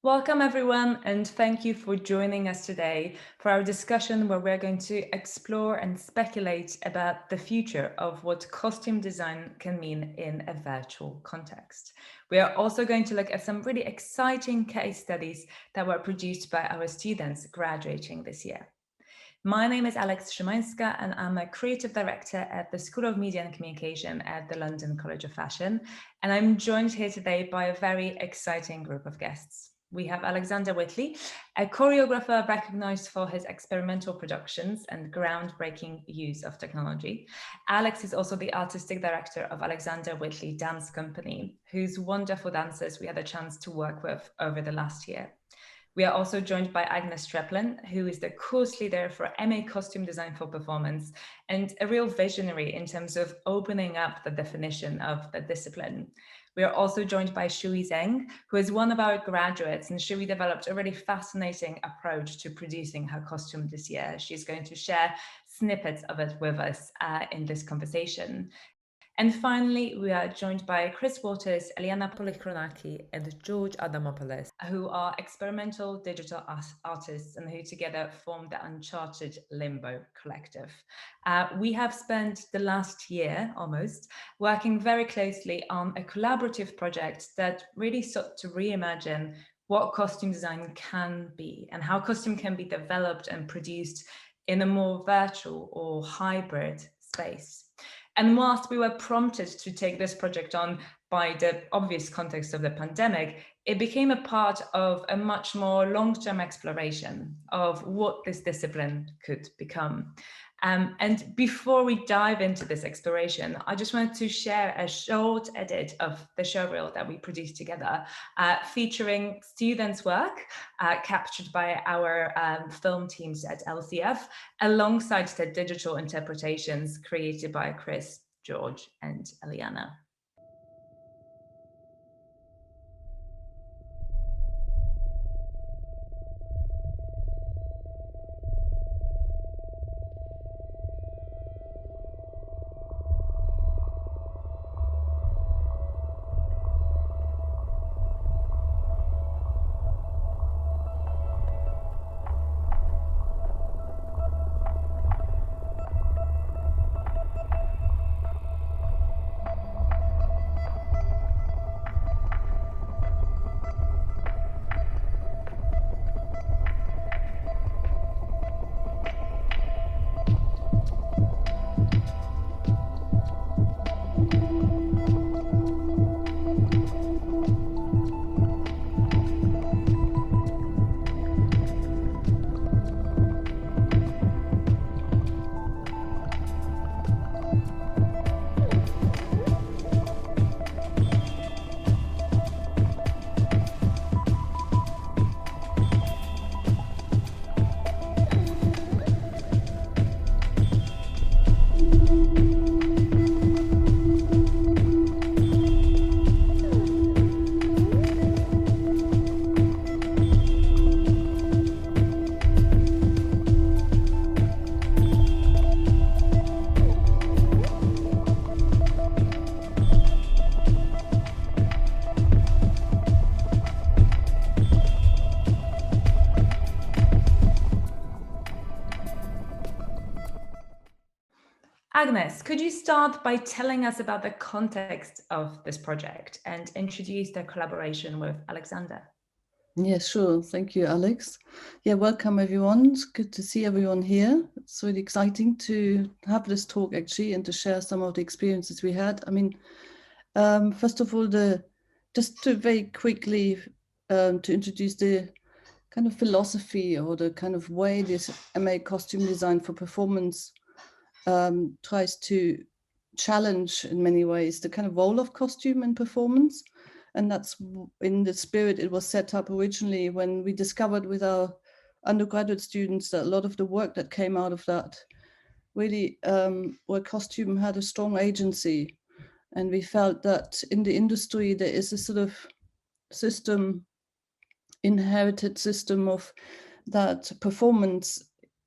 Welcome, everyone, and thank you for joining us today for our discussion where we're going to explore and speculate about the future of what costume design can mean in a virtual context. We are also going to look at some really exciting case studies that were produced by our students graduating this year. My name is Szymanska, and I'm a creative director at the School of Media and Communication at the London College of Fashion. And I'm joined here today by a very exciting group of guests. We have Alexander Whitley, a choreographer recognized for his experimental productions and groundbreaking use of technology. Alex is also the artistic director of Alexander Whitley Dance Company, whose wonderful dancers we had a chance to work with over the last year. We are also joined by Agnes Treplin, who is the course leader for MA Costume Design for Performance and a real visionary in terms of opening up the definition of the discipline. We are also joined by Shuyi Zheng, who is one of our graduates, and Shuyi developed a really fascinating approach to producing her costume this year. She's going to share snippets of it with us in this conversation. And finally, we are joined by Chris Waters, Eleana Polychronaki, and George Adamopoulos, who are experimental digital artists and who together form the Uncharted Limbo collective. We have spent the last year almost working very closely on a collaborative project that really sought to reimagine what costume design can be and how costume can be developed and produced in a more virtual or hybrid space. And whilst we were prompted to take this project on by the obvious context of the pandemic, it became a part of a much more long-term exploration of what this discipline could become. And before we dive into this exploration, I just wanted to share a short edit of the showreel that we produced together, featuring students' work captured by our film teams at LCF, alongside the digital interpretations created by Chris, George, and Eleana. Agnes, could you start by telling us about the context of this project and introduce the collaboration with Alexander? Yeah, sure. Thank you, Alex. Yeah, welcome everyone. It's good to see everyone here. It's really exciting to have this talk actually and to share some of the experiences we had. I mean, first of all, just to very quickly to introduce the kind of philosophy or the kind of way this MA costume design for performance tries to challenge in many ways the kind of role of costume in performance. And that's in the spirit it was set up originally when we discovered with our undergraduate students that a lot of the work that came out of that really where costume had a strong agency. And we felt that in the industry there is a sort of system, inherited system of that performance,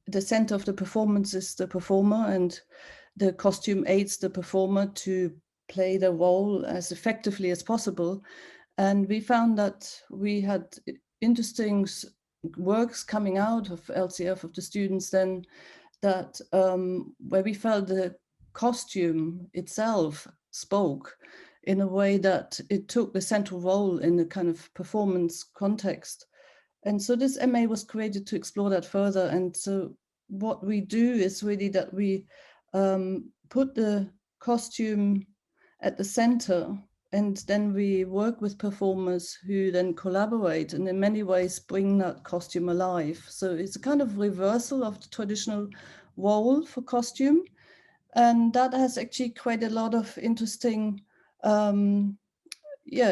the center of the performance is the performer, and the costume aids the performer to play the role as effectively as possible. And we found that we had interesting works coming out of LCF, of the students then, that where we felt the costume itself spoke in a way that it took the central role in the kind of performance context. And so this MA was created to explore that further. And so what we do is really that we put the costume at the center, and then we work with performers who then collaborate and in many ways bring that costume alive. So it's a kind of reversal of the traditional role for costume. And that has actually created a lot of interesting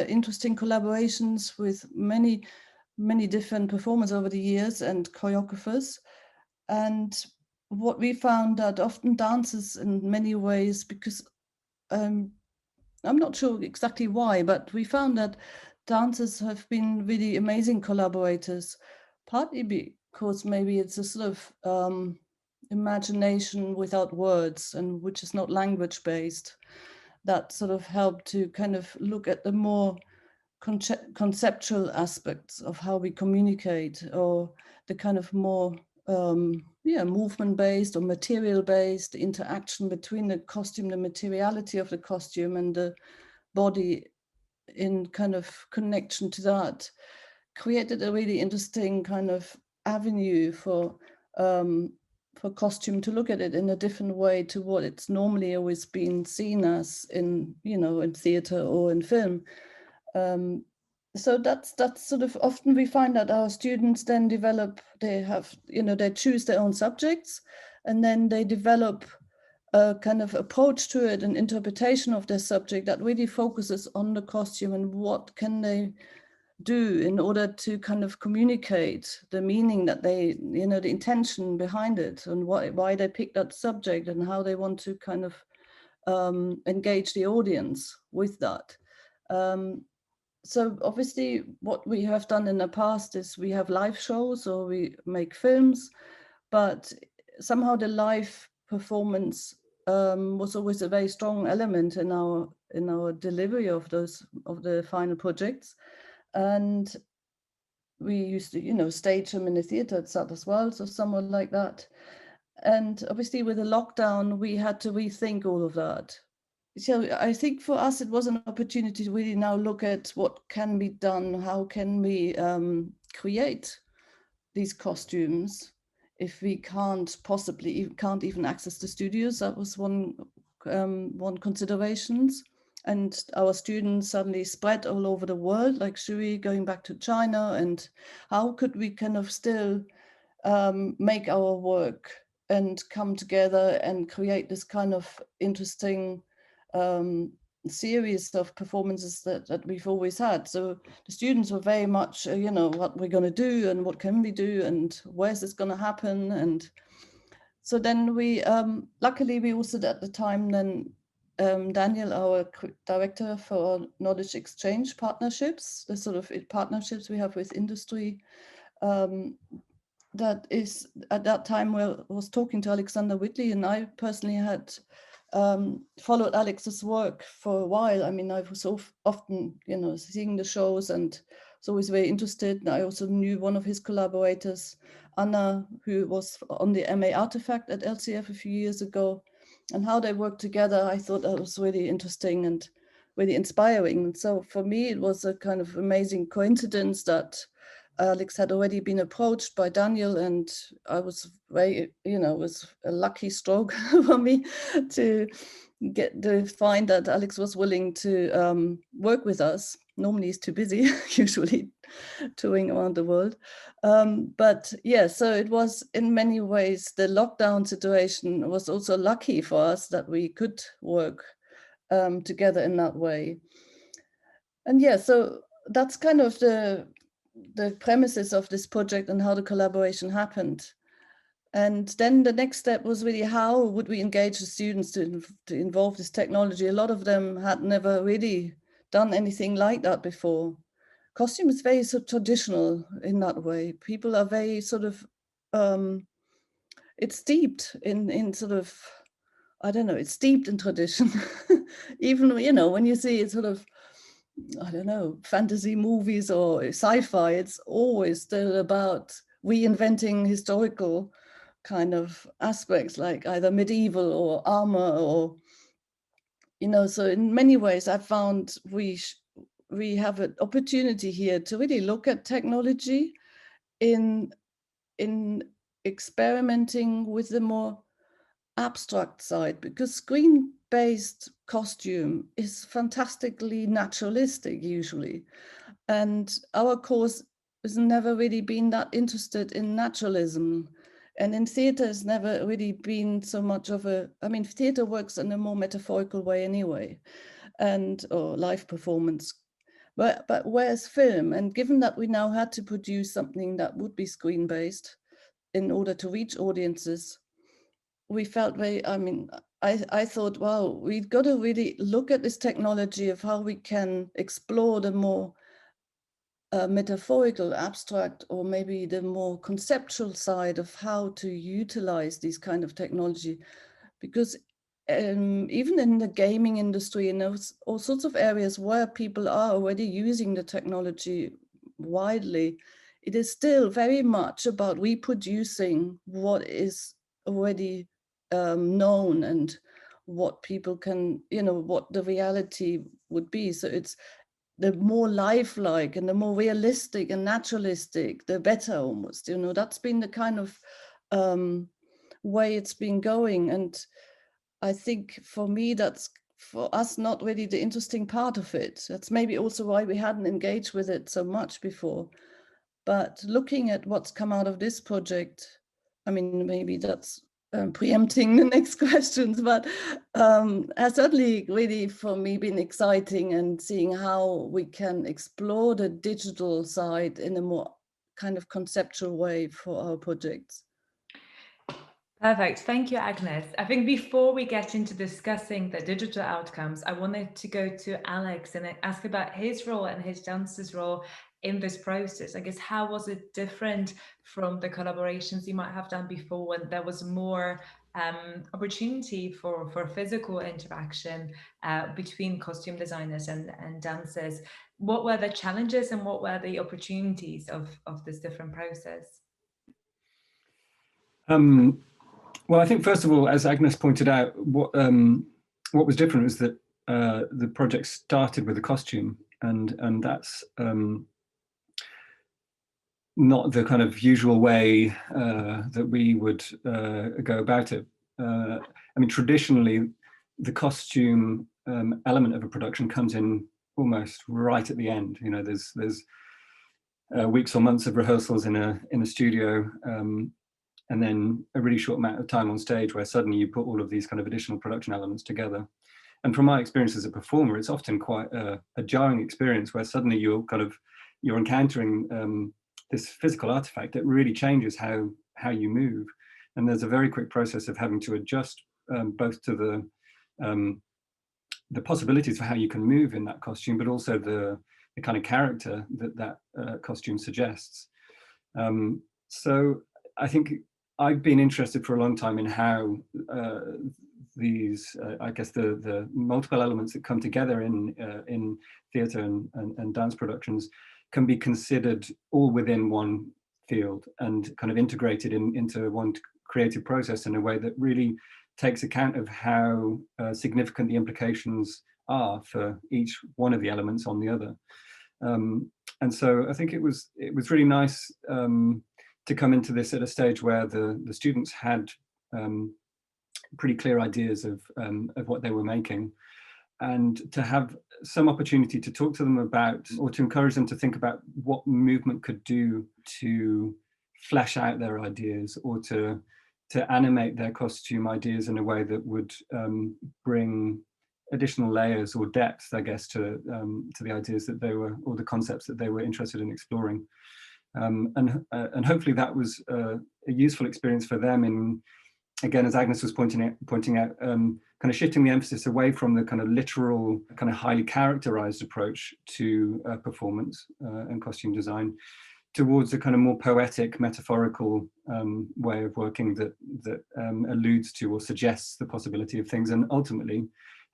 interesting collaborations with many different performers over the years and choreographers. And what we found that often dances in many ways, because I'm not sure exactly why, but we found that dancers have been really amazing collaborators, partly because maybe it's a sort of imagination without words, and which is not language based, that sort of helped to kind of look at the more conceptual aspects of how we communicate, or the kind of more movement based or material based interaction between the costume, the materiality of the costume and the body, in kind of connection to that, created a really interesting kind of avenue for costume to look at it in a different way to what it's normally always been seen as in, in theater or in film. So that's sort of, often we find that our students then develop, they have, they choose their own subjects, and then they develop a kind of approach to it, an interpretation of their subject that really focuses on the costume and what can they do in order to kind of communicate the meaning that they, the intention behind it, and why they picked that subject and how they want to kind of engage the audience with that. So obviously what we have done in the past is we have live shows or we make films, but somehow the live performance was always a very strong element in our delivery of the final projects. And we used to, stage them in the theater itself as well, so somewhat like that. And obviously with the lockdown, we had to rethink all of that. So I think for us, it was an opportunity to really now look at what can be done, how can we create these costumes if we can't even access the studios. That was one considerations. And our students suddenly spread all over the world, like Shuyi going back to China, and how could we kind of still make our work and come together and create this kind of interesting series of performances that we've always had. So the students were very much, what we're going to do and what can we do and where's this going to happen. And so then we, luckily we also at the time then, Daniel, our director for knowledge exchange partnerships, the sort of partnerships we have with industry, that is at that time was talking to Alexander Whitley, and I personally had followed Alex's work for a while. I mean, I was so often, seeing the shows and was always very interested. And I also knew one of his collaborators, Anna, who was on the MA Artifact at LCF a few years ago, and how they worked together. I thought that was really interesting and really inspiring. And so for me, it was a kind of amazing coincidence that Alex had already been approached by Daniel, and I was very, it was a lucky stroke for me to find that Alex was willing to work with us. Normally he's too busy, usually touring around the world. But yeah, so it was in many ways, the lockdown situation was also lucky for us that we could work together in that way. And yeah, so that's kind of the premises of this project and how the collaboration happened. And then the next step was really, how would we engage the students to involve this technology? A lot of them had never really done anything like that before. Costume is very sort of traditional in that way. People are very sort of, it's steeped in sort of, I don't know, it's steeped in tradition. Even, when you see it sort of, I don't know, fantasy movies or sci-fi. It's always still about reinventing historical kind of aspects, like either medieval or armor, or so in many ways I found we have an opportunity here to really look at technology in in experimenting with the more abstract side, because screen-based costume is fantastically naturalistic usually, and our course has never really been that interested in naturalism, and in theater has never really been so much of a, I mean, theater works in a more metaphorical way anyway, and or live performance, but whereas film, and given that we now had to produce something that would be screen-based in order to reach audiences, we felt very, I mean, I thought, wow, we've got to really look at this technology of how we can explore the more metaphorical, abstract, or maybe the more conceptual side of how to utilize these kind of technology. Because even in the gaming industry and all sorts of areas where people are already using the technology widely, it is still very much about reproducing what is already known and what people can, what the reality would be. So it's the more lifelike and the more realistic and naturalistic, the better almost, that's been the kind of way it's been going. And I think for me, that's for us not really the interesting part of it. That's maybe also why we hadn't engaged with it so much before. But looking at what's come out of this project, I mean, maybe that's preempting the next questions, but has certainly really for me been exciting, and seeing how we can explore the digital side in a more kind of conceptual way for our projects. Perfect. Thank you, Agnes. I think before we get into discussing the digital outcomes, I wanted to go to Alex and ask about his role and his dancer's role in this process. I guess, how was it different from the collaborations you might have done before, when there was more opportunity for physical interaction between costume designers and dancers? What were the challenges and what were the opportunities of this different process? Well, I think first of all, as Agnes pointed out, what was different was that the project started with a costume, and that's not the kind of usual way that we would go about it. I mean, traditionally, the costume element of a production comes in almost right at the end. There's weeks or months of rehearsals in a studio. And then a really short amount of time on stage where suddenly you put all of these kind of additional production elements together. And from my experience as a performer, it's often quite a jarring experience where suddenly you're encountering this physical artifact that really changes how you move. And there's a very quick process of having to adjust both to the possibilities for how you can move in that costume, but also the kind of character that costume suggests. So I think I've been interested for a long time in how these, I guess, the multiple elements that come together in theatre and dance productions can be considered all within one field and kind of integrated into one creative process in a way that really takes account of how significant the implications are for each one of the elements on the other. And so I think it was really nice to come into this at a stage where the students had pretty clear ideas of what they were making, and to have some opportunity to talk to them about, or to encourage them to think about what movement could do to flesh out their ideas, or to animate their costume ideas in a way that would bring additional layers or depth, I guess, to the ideas that they were, or the concepts that they were interested in exploring. And hopefully that was a useful experience for them in, again, as Agnes was pointing out, kind of shifting the emphasis away from the kind of literal, kind of highly characterized approach to performance and costume design, towards a kind of more poetic, metaphorical way of working that alludes to or suggests the possibility of things, and ultimately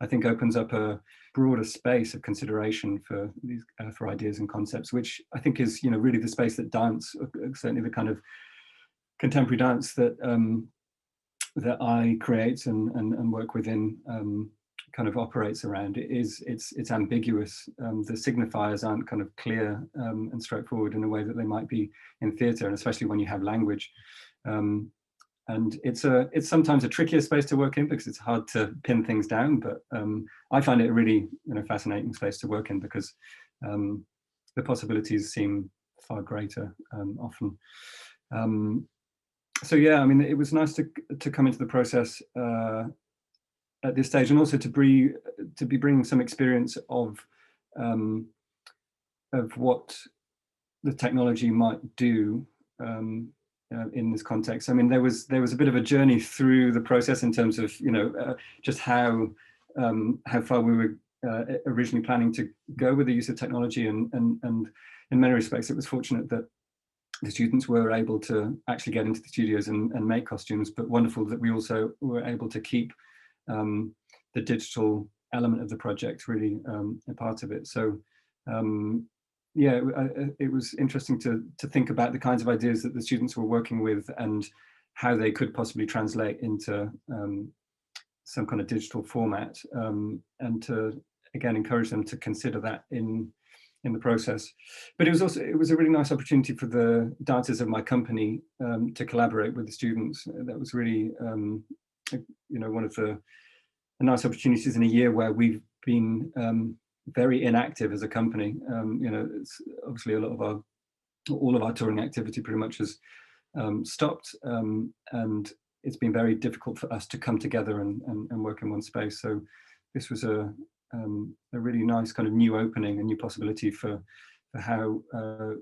I think opens up a broader space of consideration for these for ideas and concepts, which I think is, you know, really the space that dance, certainly the kind of contemporary dance that that I create and work within, kind of operates around. It's ambiguous. The signifiers aren't kind of clear and straightforward in a way that they might be in theatre, and especially when you have language. And it's sometimes a trickier space to work in because it's hard to pin things down. But I find it a really, you know, fascinating space to work in because the possibilities seem far greater often. So yeah, I mean, it was nice to come into the process at this stage, and also to be bringing some experience of what the technology might do in this context. I mean, there was a bit of a journey through the process in terms of, you know, just how far we were originally planning to go with the use of technology, and in many respects, it was fortunate that the students were able to actually get into the studios and make costumes, but wonderful that we also were able to keep the digital element of the project really a part of it. So yeah, it was interesting to think about the kinds of ideas that the students were working with and how they could possibly translate into some kind of digital format, and to again encourage them to consider that in the process. But it was a really nice opportunity for the dancers of my company to collaborate with the students. That was really you know, one of the nice opportunities in a year where we've been very inactive as a company. You know, it's obviously all of our touring activity pretty much has stopped, and it's been very difficult for us to come together and work in one space. So this was a really nice kind of new opening, a new possibility for how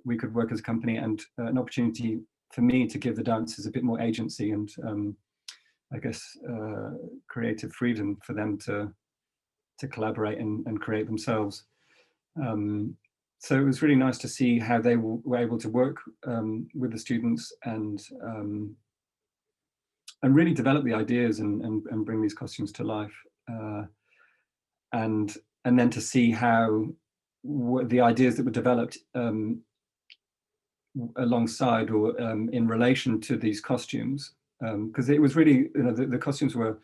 we could work as a company, and an opportunity for me to give the dancers a bit more agency and I guess creative freedom for them to collaborate and create themselves. So it was really nice to see how they were able to work with the students and really develop the ideas and bring these costumes to life. And then to see how the ideas that were developed alongside or in relation to these costumes, because it was really, you know, the costumes were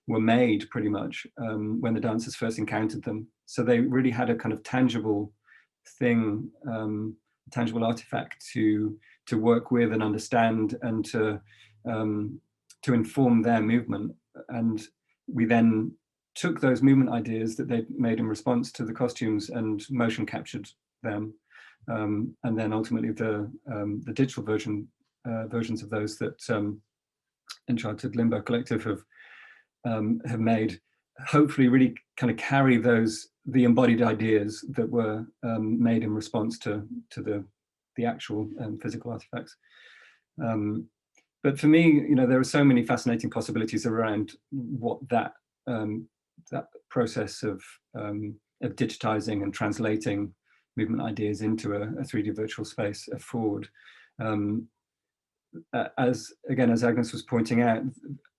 made pretty much when the dancers first encountered them. So they really had a kind of tangible thing, tangible artifact to work with and understand, and to inform their movement. And we then took those movement ideas that they made in response to the costumes and motion captured them, and then ultimately the digital versions of those that Uncharted Limbo Collective have made, hopefully really kind of carry the embodied ideas that were made in response to the actual physical artifacts. But for me, you know, there are so many fascinating possibilities around what that process of digitizing and translating movement ideas into a 3D virtual space afford. As Agnes was pointing out,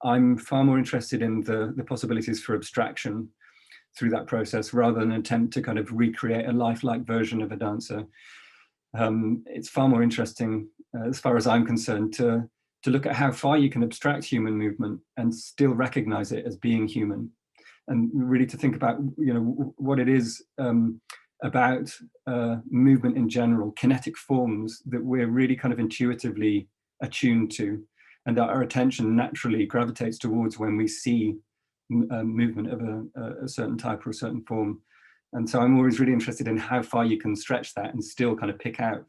I'm far more interested in the possibilities for abstraction through that process, rather than an attempt to kind of recreate a lifelike version of a dancer. It's far more interesting, as far as I'm concerned, to look at how far you can abstract human movement and still recognize it as being human, and really to think about, you know, what it is about movement in general, kinetic forms that we're really kind of intuitively attuned to, and that our attention naturally gravitates towards when we see movement of a certain type or a certain form. And so I'm always really interested in how far you can stretch that and still kind of pick out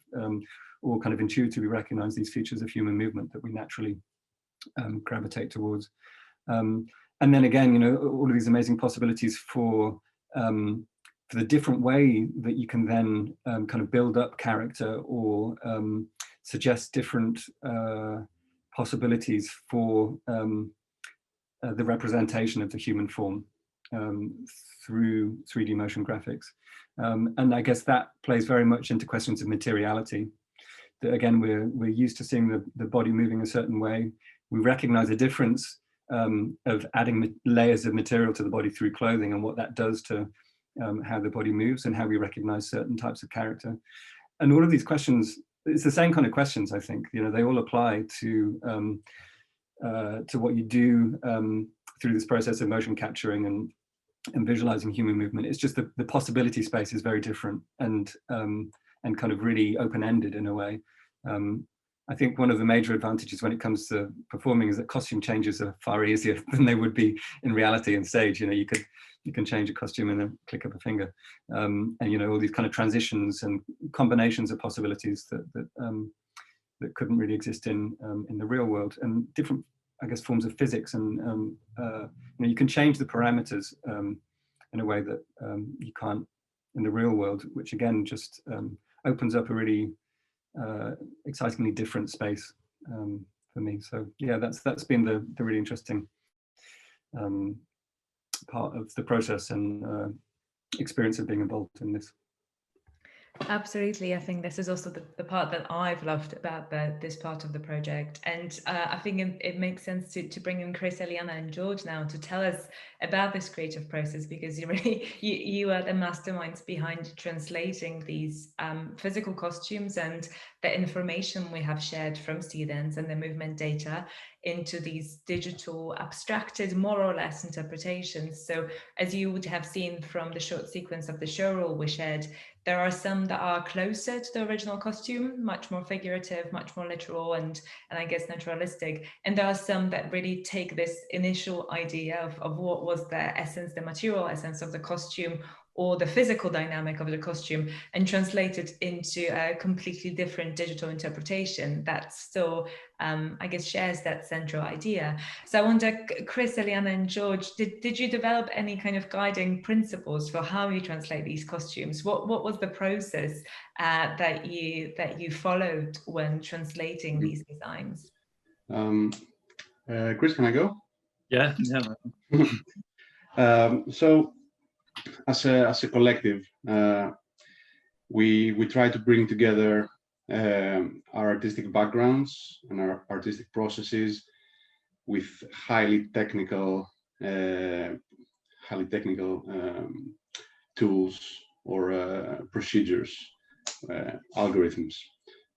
or kind of intuitively recognize these features of human movement that we naturally gravitate towards. And then again, you know, all of these amazing possibilities for the different way that you can then kind of build up character or suggest different possibilities for the representation of the human form through 3D motion graphics. And I guess that plays very much into questions of materiality. That again, we're used to seeing the body moving a certain way. We recognize a difference of adding layers of material to the body through clothing, and what that does to how the body moves and how we recognize certain types of character. And all of these questions, it's the same kind of questions, I think, they all apply to what you do through this process of motion capturing and visualizing human movement. It's just the possibility space is very different and kind of really open-ended in a way. I think one of the major advantages when it comes to performing is that costume changes are far easier than they would be in reality and stage. You can change a costume in a click of a finger, and all these kind of transitions and combinations of possibilities that couldn't really exist in the real world, and different, I guess, forms of physics, and you can change the parameters in a way that you can't in the real world, which again just opens up a really excitingly different space for me. So yeah, that's been the really interesting part of the process and experience of being involved in this. Absolutely. I think this is also the part that I've loved about this part of the project. And I think it makes sense to bring in Chris, Eleana and George now to tell us about this creative process, because you are the masterminds behind translating these physical costumes and the information we have shared from students and the movement data into these digital abstracted, more or less, interpretations. So as you would have seen from the short sequence of the show reel we shared, there are some that are closer to the original costume, much more figurative, much more literal, and I guess naturalistic. And there are some that really take this initial idea of what was the essence, the material essence of the costume, or the physical dynamic of the costume, and translate it into a completely different digital interpretation that still, I guess, shares that central idea. So I wonder, Chris, Eleana and George, did you develop any kind of guiding principles for how you translate these costumes? What was the process that you followed when translating these designs? Chris, can I go? Yeah. So as a collective, we try to bring together our artistic backgrounds and our artistic processes with highly technical tools or procedures, algorithms.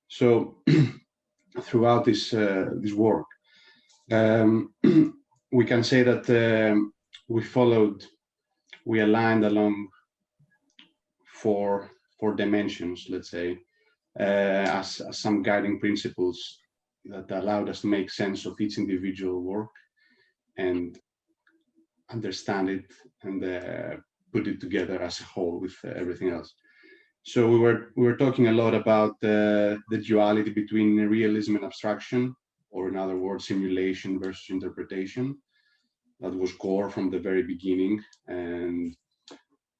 So throughout this work, we can say that we aligned along four dimensions, let's say, as some guiding principles that allowed us to make sense of each individual work and understand it and put it together as a whole with everything else. So we were talking a lot about the duality between realism and abstraction, or in other words, simulation versus interpretation. That was core from the very beginning, and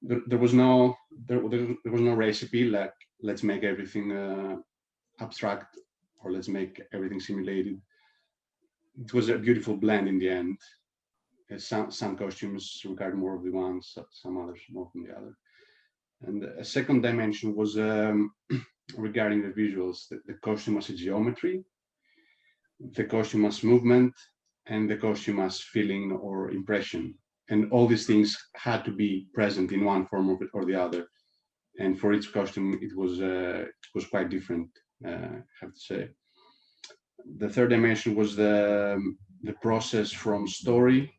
there was no recipe like let's make everything abstract or let's make everything simulated. It was a beautiful blend in the end. Some costumes regard more of the one, some others more from the other. And a second dimension was regarding the visuals, the costume as a geometry, the costume as movement, and the costume as feeling or impression. And all these things had to be present in one form or the other. And for each costume, it was quite different, I have to say. The third dimension was the process from story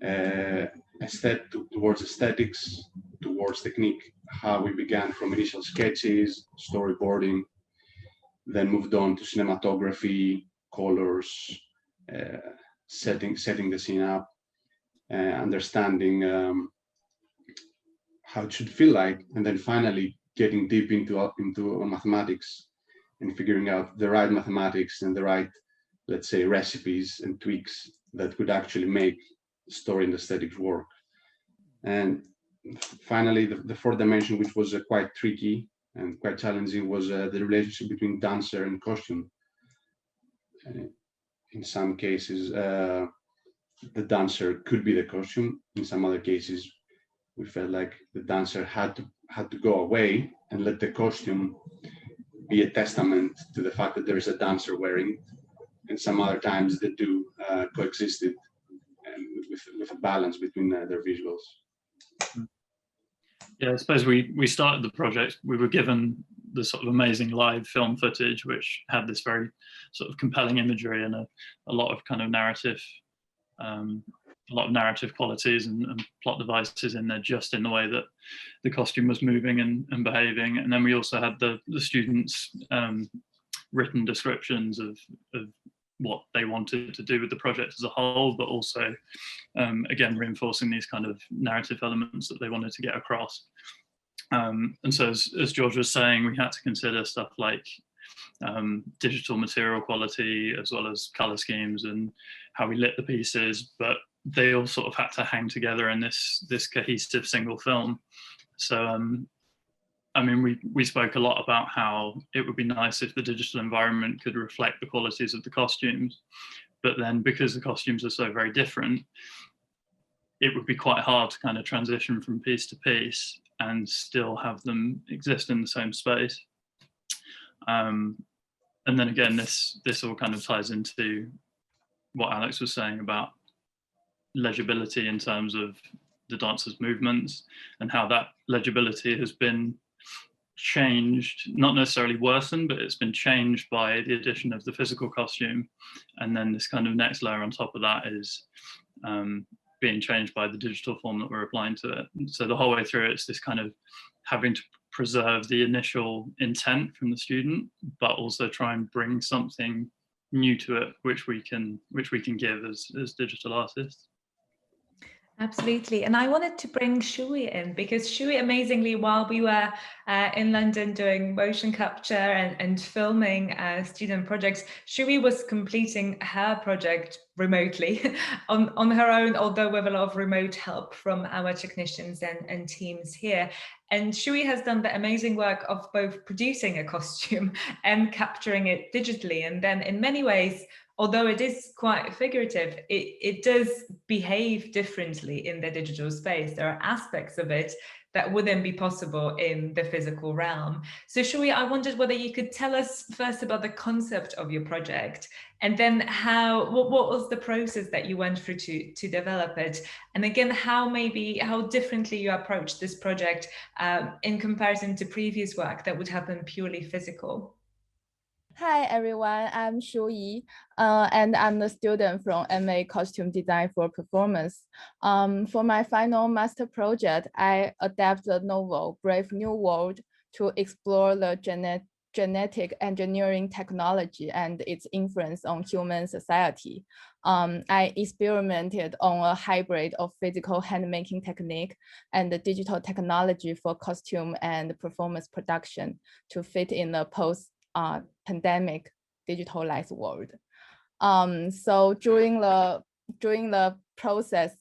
towards aesthetics, towards technique, how we began from initial sketches, storyboarding, then moved on to cinematography, colors, setting the scene up, understanding how it should feel like, and then finally getting deep into mathematics and figuring out the right mathematics and the right, let's say, recipes and tweaks that could actually make story and aesthetics work. And finally, the fourth dimension, which was quite tricky and quite challenging, was the relationship between dancer and costume. In some cases, the dancer could be the costume. In some other cases, we felt like the dancer had to go away and let the costume be a testament to the fact that there is a dancer wearing it. And some other times the two coexisted a balance between their visuals. Yeah, I suppose we started the project, we were given the sort of amazing live film footage, which had this very sort of compelling imagery and a lot of kind of narrative, a lot of narrative qualities and plot devices in there, just in the way that the costume was moving and behaving. And then we also had the students' written descriptions of what they wanted to do with the project as a whole, but also, again, reinforcing these kind of narrative elements that they wanted to get across. And so as George was saying, we had to consider stuff like digital material quality, as well as color schemes and how we lit the pieces, but they all sort of had to hang together in this cohesive single film. So I mean, we spoke a lot about how it would be nice if the digital environment could reflect the qualities of the costumes, but then because the costumes are so very different, it would be quite hard to kind of transition from piece to piece and still have them exist in the same space. And then again, this all kind of ties into what Alex was saying about legibility in terms of the dancers' movements, and how that legibility has been changed, not necessarily worsened, but it's been changed by the addition of the physical costume. And then this kind of next layer on top of that is being changed by the digital form that we're applying to it. So the whole way through, it's this kind of having to preserve the initial intent from the student, but also try and bring something new to it, which we can give as digital artists. Absolutely. And I wanted to bring Shuyi in, because Shuyi, amazingly, while we were in London doing motion capture and filming student projects, Shuyi was completing her project remotely on her own, although with a lot of remote help from our technicians and teams here. And Shuyi has done the amazing work of both producing a costume and capturing it digitally. And then in many ways, although it is quite figurative, it does behave differently in the digital space. There are aspects of it that wouldn't be possible in the physical realm. So Shuyi, I wondered whether you could tell us first about the concept of your project, and then what was the process that you went through to develop it? And again, how differently you approach this project in comparison to previous work that would have been purely physical. Hi everyone, I'm Shuyi, and I'm the student from MA Costume Design for Performance. For my final master project, I adapted the novel Brave New World to explore the genetic engineering technology and its influence on human society. I experimented on a hybrid of physical handmaking technique and the digital technology for costume and performance production to fit in the post-pandemic digitalized world. So during the process,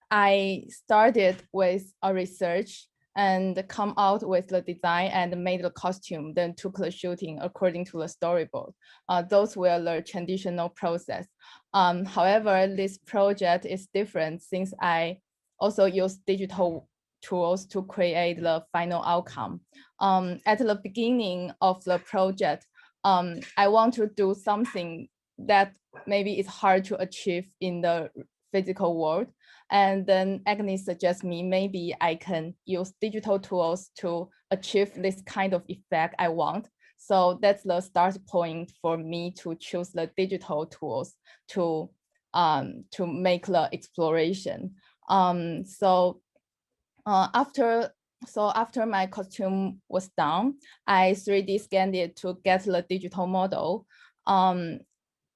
I started with a research and come out with the design and made the costume, then took the shooting according to the storyboard. Those were the traditional process. However, this project is different since I also use digital tools to create the final outcome. At the beginning of the project, I want to do something that maybe is hard to achieve in the physical world. And then Agnes suggests me maybe I can use digital tools to achieve this kind of effect I want. So that's the start point for me to choose the digital tools to make the exploration. After my costume was done, I 3D scanned it to get the digital model.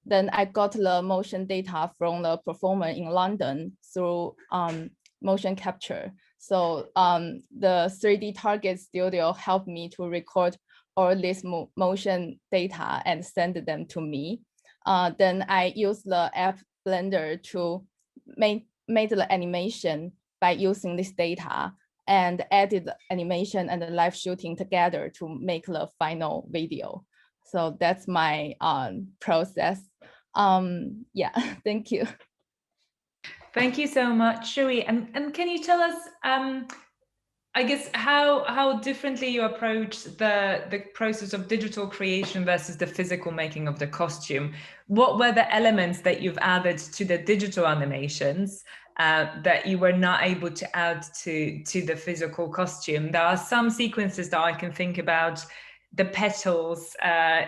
Then I got the motion data from the performer in London through motion capture. So the 3D target studio helped me to record all this motion data and send them to me. Then I used the app Blender to make the animation by using this data, and added the animation and the live shooting together to make the final video. So that's my process. Yeah, thank you. Thank you so much, Shuyi. And can you tell us I guess how differently you approach the process of digital creation versus the physical making of the costume. What were the elements that you've added to the digital animations that you were not able to add to the physical costume? There are some sequences that I can think about, the petals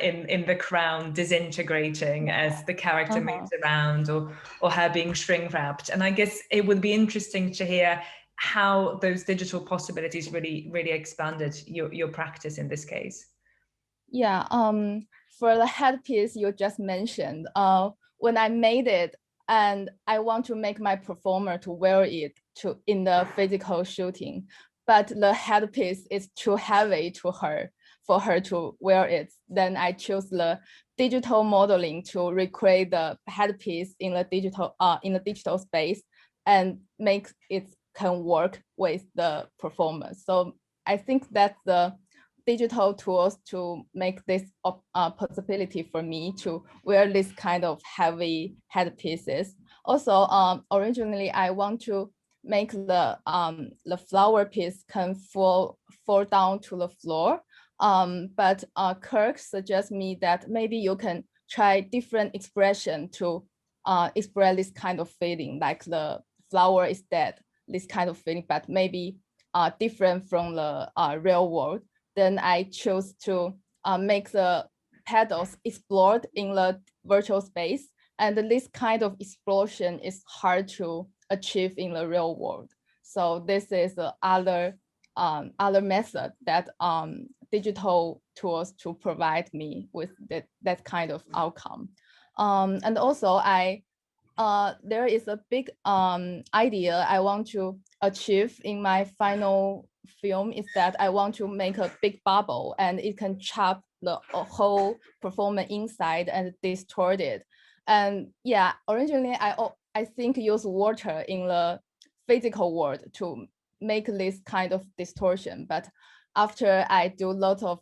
in the crown disintegrating as the character moves around, or her being shrink wrapped. And I guess it would be interesting to hear how those digital possibilities really expanded your practice in this case. Yeah, for the headpiece you just mentioned, when I made it and I want to make my performer to wear it in the physical shooting, but the headpiece is too heavy for her to wear it, then I choose the digital modeling to recreate the headpiece in the digital space and make it can work with the performance. So I think that's the digital tools to make this possibility for me to wear this kind of heavy headpieces. Also, originally I want to make the flower piece can fall down to the floor. But Kirk suggests me that maybe you can try different expression to express this kind of feeling, like the flower is dead, this kind of feeling, but maybe different from the real world. Then I chose to make the petals explored in the virtual space. And this kind of explosion is hard to achieve in the real world. So this is the other method that digital tools to provide me with that kind of outcome. And also there is a big idea I want to achieve in my final film, is that I want to make a big bubble and it can trap the whole performance inside and distort it. And yeah, originally I think use water in the physical world to make this kind of distortion, but after I do lots of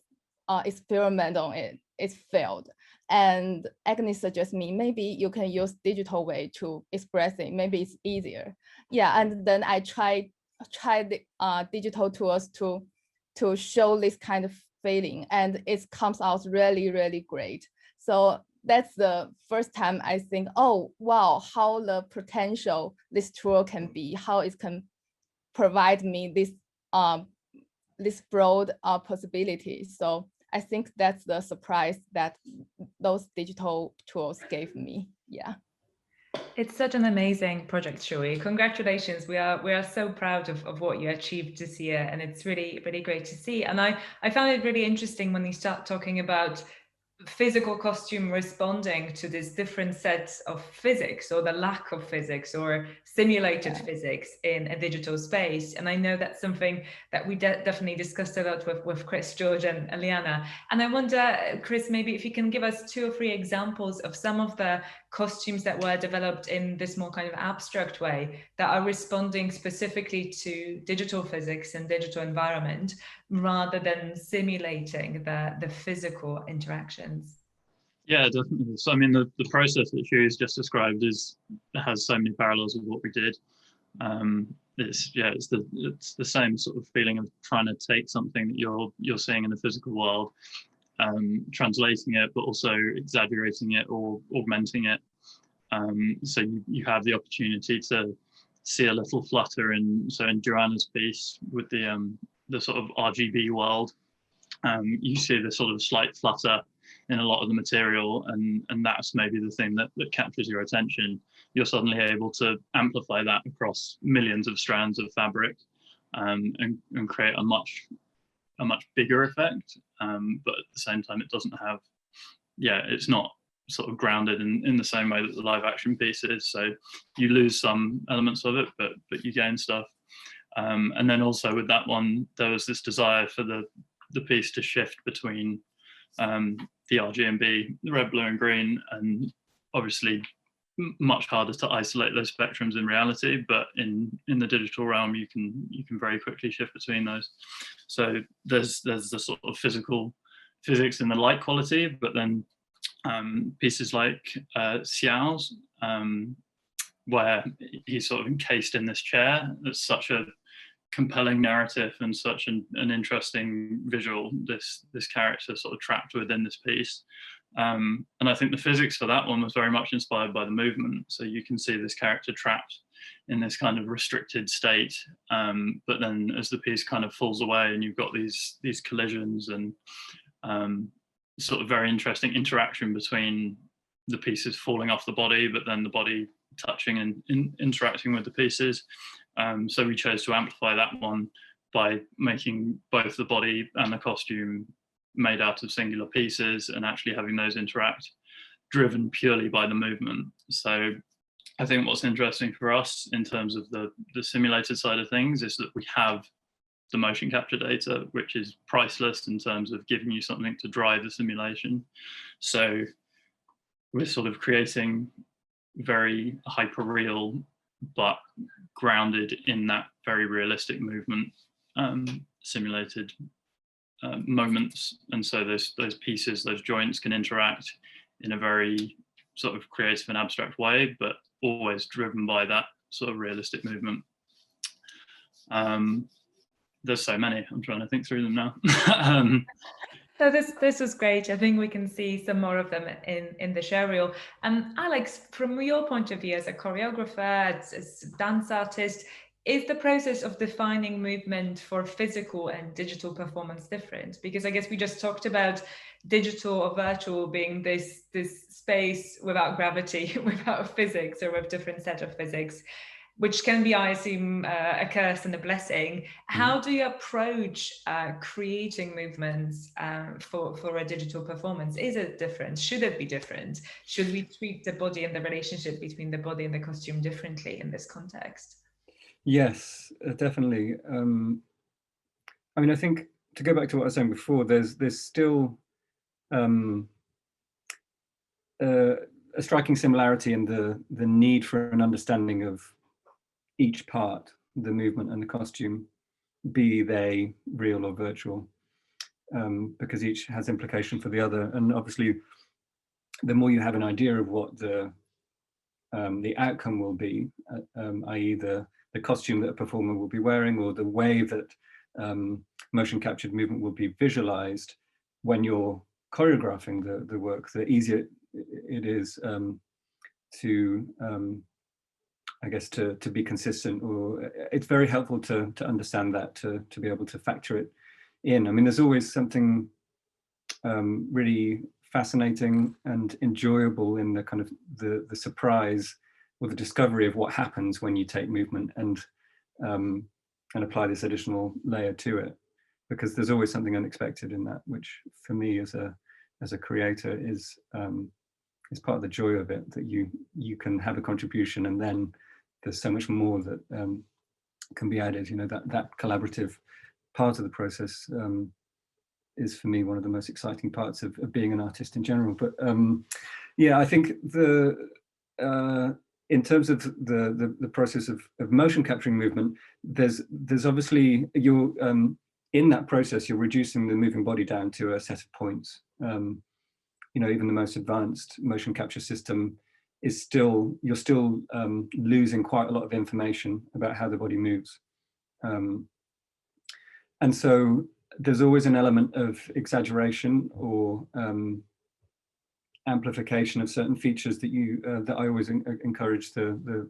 experiment on it, it failed. And Agnes suggests me, maybe you can use digital way to express it. Maybe it's easier. Yeah, and then I tried the digital tools to show this kind of feeling, and it comes out really, really great. So that's the first time I think, oh, wow, how the potential this tool can be, how it can provide me this broad possibility. So I think that's the surprise that those digital tools gave me. Yeah. It's such an amazing project, Shuyi. Congratulations. We are so proud of what you achieved this year, and it's really, really great to see. And I found it really interesting when you start talking about physical costume responding to this different sets of physics, or the lack of physics or simulated physics in a digital space. And I know that's something that we definitely discussed a lot with Chris, George and Eleana. And I wonder, Chris, maybe if you can give us 2 or 3 examples of some of the costumes that were developed in this more kind of abstract way that are responding specifically to digital physics and digital environment, rather than simulating the physical interactions. Yeah, definitely. So I mean, the process that Shuyi's just described has so many parallels with what we did. It's the same sort of feeling of trying to take something that you're seeing in the physical world, translating it, but also exaggerating it or augmenting it. So you have the opportunity to see a little flutter in Joanna's piece with the sort of RGB world. You see the sort of slight flutter in a lot of the material, and that's maybe the thing that captures your attention. You're suddenly able to amplify that across millions of strands of fabric, and create a much bigger effect. But at the same time, it doesn't have, it's not sort of grounded in the same way that the live action piece is. So you lose some elements of it, but you gain stuff. And then also with that one, there was this desire for the piece to shift between the RGB, the red, blue, and green, and obviously much harder to isolate those spectrums in reality. But in the digital realm, you can very quickly shift between those. So there's the sort of physics in the light quality, but then pieces like Xiao's, where he's sort of encased in this chair. That's such a compelling narrative and such an interesting visual, this character sort of trapped within this piece. And I think the physics for that one was very much inspired by the movement. So you can see this character trapped in this kind of restricted state, but then as the piece kind of falls away and you've got these collisions and sort of very interesting interaction between the pieces falling off the body, but then the body touching and interacting with the pieces. So we chose to amplify that one by making both the body and the costume made out of singular pieces and actually having those interact, driven purely by the movement. So I think what's interesting for us in terms of the simulated side of things is that we have the motion capture data, which is priceless in terms of giving you something to drive the simulation. So we're sort of creating very hyper-real, but grounded in that very realistic movement, simulated moments. And so those pieces, those joints can interact in a very sort of creative and abstract way, but always driven by that sort of realistic movement. There's so many, I'm trying to think through them now. So this was great. I think we can see some more of them in the show reel. Alex, from your point of view as a choreographer, as a dance artist, is the process of defining movement for physical and digital performance different? Because I guess we just talked about digital or virtual being this space without gravity, without physics, or with different set of physics, which can be, I assume, a curse and a blessing. How do you approach creating movements for a digital performance? Is it different? Should it be different? Should we treat the body and the relationship between the body and the costume differently in this context? Yes, definitely. I mean, I think to go back to what I was saying before, there's still a striking similarity in the need for an understanding of each part, the movement and the costume, be they real or virtual, because each has implication for the other. And obviously, the more you have an idea of what the outcome will be, i.e. the costume that a performer will be wearing, or the way that motion captured movement will be visualized when you're choreographing the work, the easier it is to I guess to be consistent, or it's very helpful to understand that, to be able to factor it in. I mean, there's always something really fascinating and enjoyable in the kind of the surprise or the discovery of what happens when you take movement and apply this additional layer to it, because there's always something unexpected in that, which for me as a creator is part of the joy of it, that you can have a contribution and then there's so much more that can be added. You know, that collaborative part of the process is for me one of the most exciting parts of being an artist in general. But yeah, I think in terms of the process of motion capturing movement, there's obviously you're in that process you're reducing the moving body down to a set of points. You know, even the most advanced motion capture system is you're still losing quite a lot of information about how the body moves. And so there's always an element of exaggeration or amplification of certain features that I always encourage the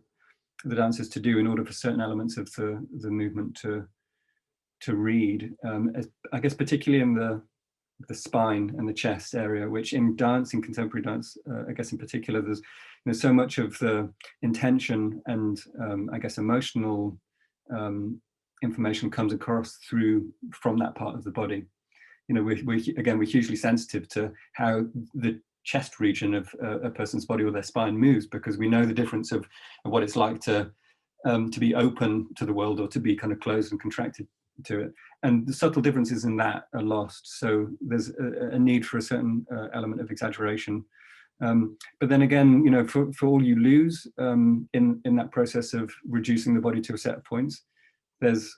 dancers to do in order for certain elements of the movement to read. I guess particularly in the spine and the chest area, which in dance, in contemporary dance, I guess in particular, there's so much of the intention and I guess emotional information comes across from that part of the body. You know, we're hugely sensitive to how the chest region of a person's body or their spine moves, because we know the difference of what it's like to be open to the world or to be kind of closed and contracted to it, and the subtle differences in that are lost. So there's a need for a certain element of exaggeration, but then again, you know, for all you lose in that process of reducing the body to a set of points, there's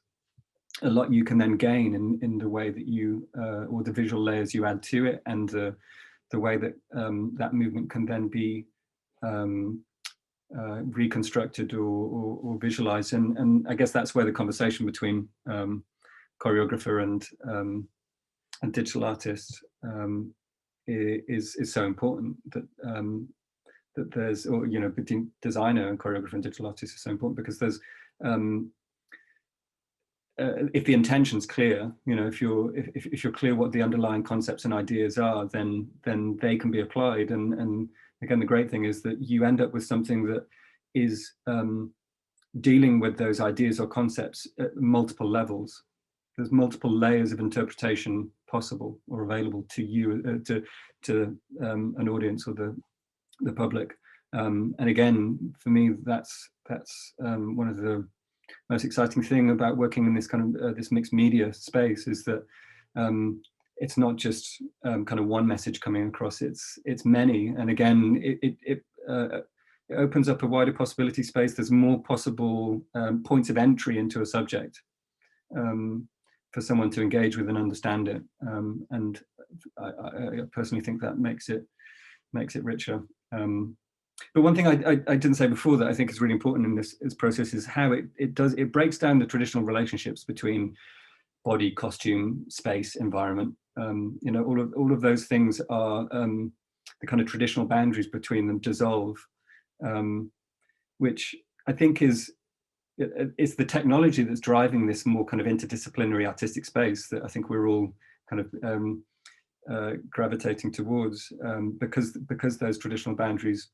a lot you can then gain in the way that you or the visual layers you add to it, and the way that that movement can then be reconstructed or visualized, and I guess that's where the conversation between choreographer and digital artist is so important, that that there's, or between designer and choreographer and digital artist is so important, because there's if the intention's clear, if you're clear what the underlying concepts and ideas are, then they can be applied. And again, the great thing is that you end up with something that is dealing with those ideas or concepts at multiple levels. There's multiple layers of interpretation possible or available to you, to an audience or the public. And again, for me, that's one of the most exciting thing about working in this kind of this mixed media space, is that it's not just kind of one message coming across, it's many. And again, it opens up a wider possibility space. There's more possible points of entry into a subject for someone to engage with and understand it. And I personally think that makes it richer. But one thing I didn't say before that I think is really important in this process is how it breaks down the traditional relationships between body, costume, space, environment. All of those things are the kind of traditional boundaries between them dissolve, which I think is the technology that's driving this more kind of interdisciplinary artistic space that I think we're all kind of gravitating towards, because those traditional boundaries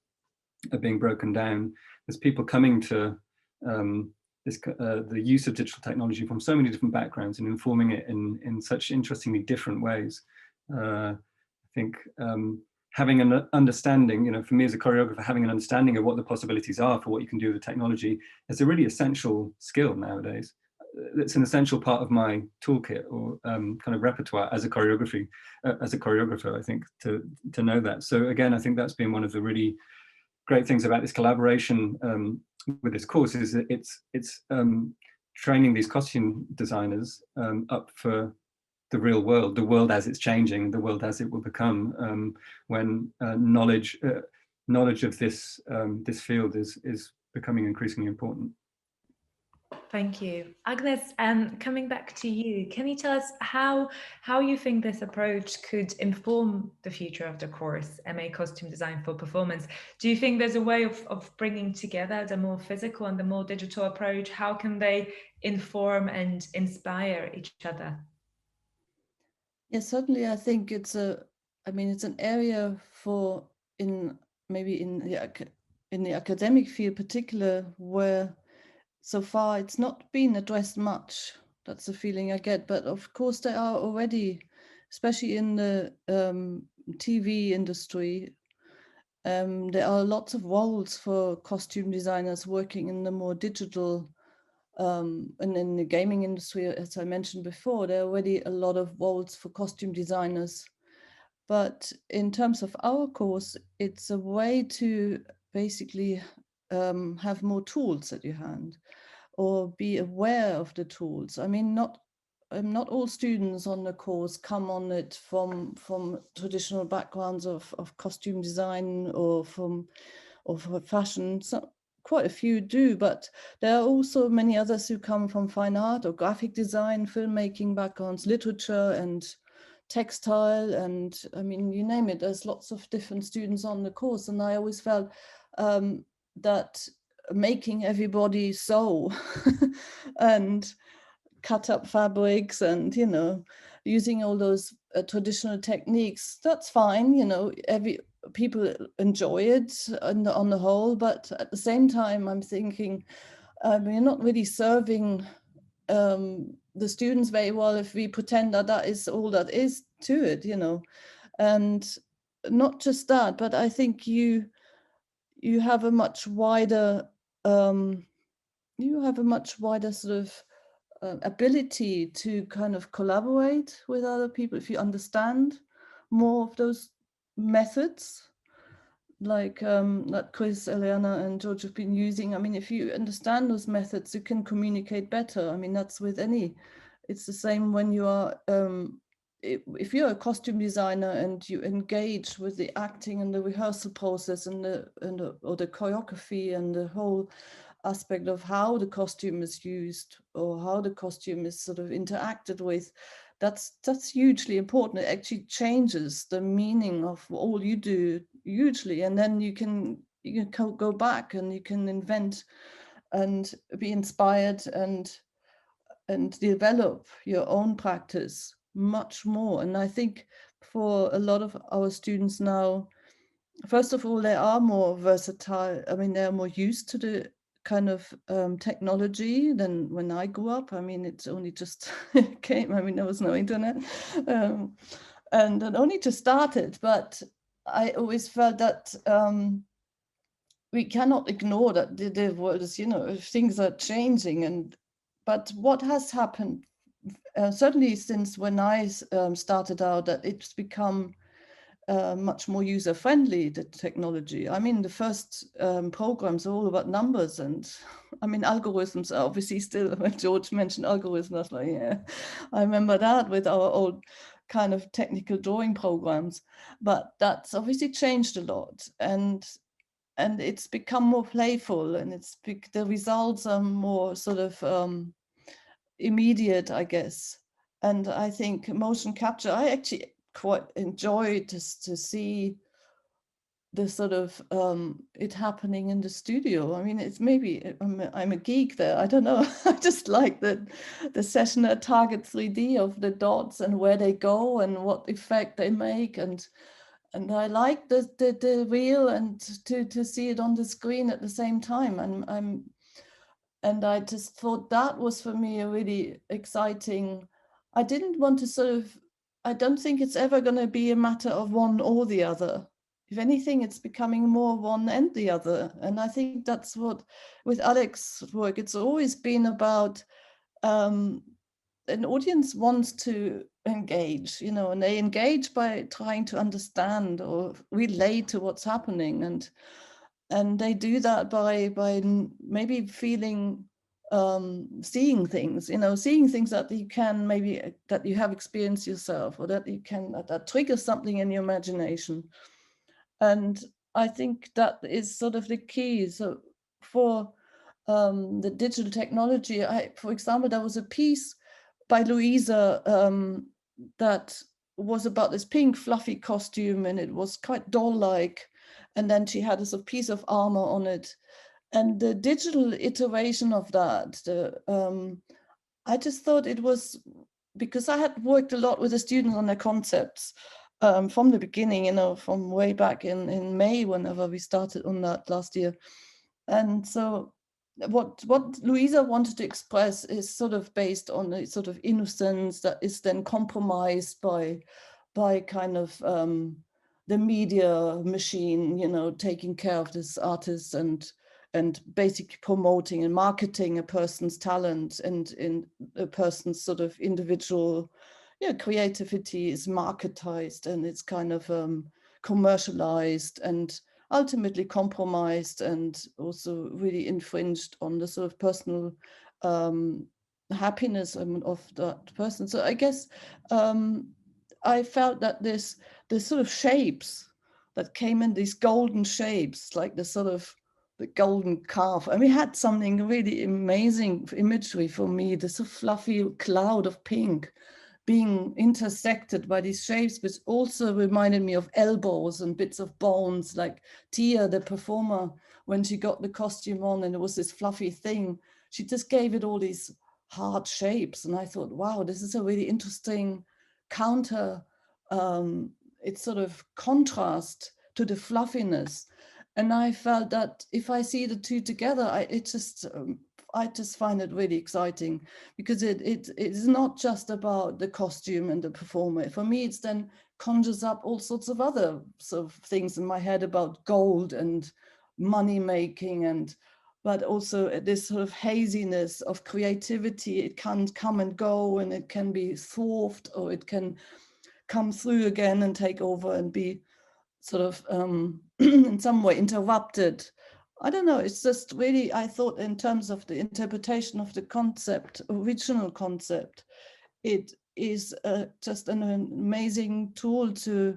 are being broken down. There's people coming to the use of digital technology from so many different backgrounds and informing it in such interestingly different ways. I think having an understanding, for me as a choreographer, having an understanding of what the possibilities are for what you can do with the technology is a really essential skill nowadays. It's an essential part of my toolkit or kind of repertoire as a choreographer, I think, to know that. So again, I think that's been one of the really great things about this collaboration with this course, is that it's training these costume designers up for the real world, the world as it's changing, the world as it will become, when knowledge of this field is becoming increasingly important. Thank you. Agnes, coming back to you, can you tell us how you think this approach could inform the future of the course, MA Costume Design for Performance? Do you think there's a way of bringing together the more physical and the more digital approach? How can they inform and inspire each other? Yes, certainly. I think it's an area for in the academic field, particular, where so far it's not been addressed much. That's the feeling I get. But of course, there are already, especially in the TV industry, there are lots of roles for costume designers working in the more digital. And in the gaming industry, as I mentioned before, there are already a lot of roles for costume designers. But in terms of our course, it's a way to basically have more tools at your hand, or be aware of the tools. I mean, not all students on the course come on it from traditional backgrounds of costume design or from fashion. So quite a few do, but there are also many others who come from fine art or graphic design, filmmaking backgrounds, literature and textile, and I mean, you name it, there's lots of different students on the course. And I always felt that making everybody sew and cut up fabrics and, using all those traditional techniques, that's fine, people enjoy it on the whole, but at the same time, I'm thinking we're not really serving the students very well if we pretend that is all that is to it, and not just that, but I think you have a much wider sort of ability to kind of collaborate with other people if you understand more of those methods, like that Chris, Eleana and George have been using. I mean, if you understand those methods, you can communicate better. I mean, that's with it's the same when you are if you're a costume designer and you engage with the acting and the rehearsal process and or the choreography and the whole aspect of how the costume is used or how the costume is sort of interacted with, that's hugely important. It actually changes the meaning of all you do hugely, and then you can go back and you can invent and be inspired and develop your own practice much more. And I think for a lot of our students now, first of all, they are more versatile. I mean, they're more used to the kind of technology than when I grew up. I mean, it's only just came. I mean, there was no internet, and it only just started. But I always felt that we cannot ignore that the world is, things are changing. But what has happened, certainly since when I started out, that it's become much more user-friendly, the technology. I mean, the first programs are all about numbers, and I mean, algorithms are obviously still, when George mentioned algorithms, I was like, yeah, I remember that with our old kind of technical drawing programs. But that's obviously changed a lot, and it's become more playful, and the results are more sort of immediate, I guess. And I think motion capture, I actually quite enjoy to see the sort of it happening in the studio. I mean, it's maybe I'm a geek there. I don't know. I just like the session at Target 3D of the dots and where they go and what effect they make, and I like the reel and to see it on the screen at the same time. And I just thought that was for me a really exciting. I didn't want to I don't think it's ever going to be a matter of one or the other. If anything, it's becoming more one and the other. And I think that's what, with Alex's work, it's always been about an audience wants to engage, and they engage by trying to understand or relate to what's happening. And they do that by maybe feeling, seeing things, seeing things that you can maybe, that you have experienced yourself, or that you can, that triggers something in your imagination. And I think that is sort of the key. So for the digital technology, for example, there was a piece by Louisa that was about this pink fluffy costume, and it was quite doll-like. And then she had a piece of armor on it. And the digital iteration of that, I just thought it was, because I had worked a lot with the students on their concepts from the beginning, from way back in May, whenever we started on that last year. And so what Louisa wanted to express is sort of based on a sort of innocence that is then compromised by kind of the media machine, taking care of this artist and basically promoting and marketing a person's talent, and in a person's sort of individual creativity is marketized, and it's kind of commercialized and ultimately compromised, and also really infringed on the sort of personal happiness of that person. So I guess I felt that the sort of shapes that came in, these golden shapes, like the golden calf. I mean, had something really amazing imagery for me, this sort of fluffy cloud of pink being intersected by these shapes, which also reminded me of elbows and bits of bones, like Tia, the performer, when she got the costume on and it was this fluffy thing, she just gave it all these hard shapes. And I thought, wow, this is a really interesting counter, it's sort of contrast to the fluffiness. And I felt that if I see the two together, I just find it really exciting, because it is not just about the costume and the performer. For me, it's then conjures up all sorts of other sort of things in my head about gold and money making, but also this sort of haziness of creativity. It can come and go, and it can be thwarted, or it can come through again and take over and be sort of in some way interrupted. I don't know, it's just really, I thought in terms of the interpretation of the concept, original concept, it is just an amazing tool to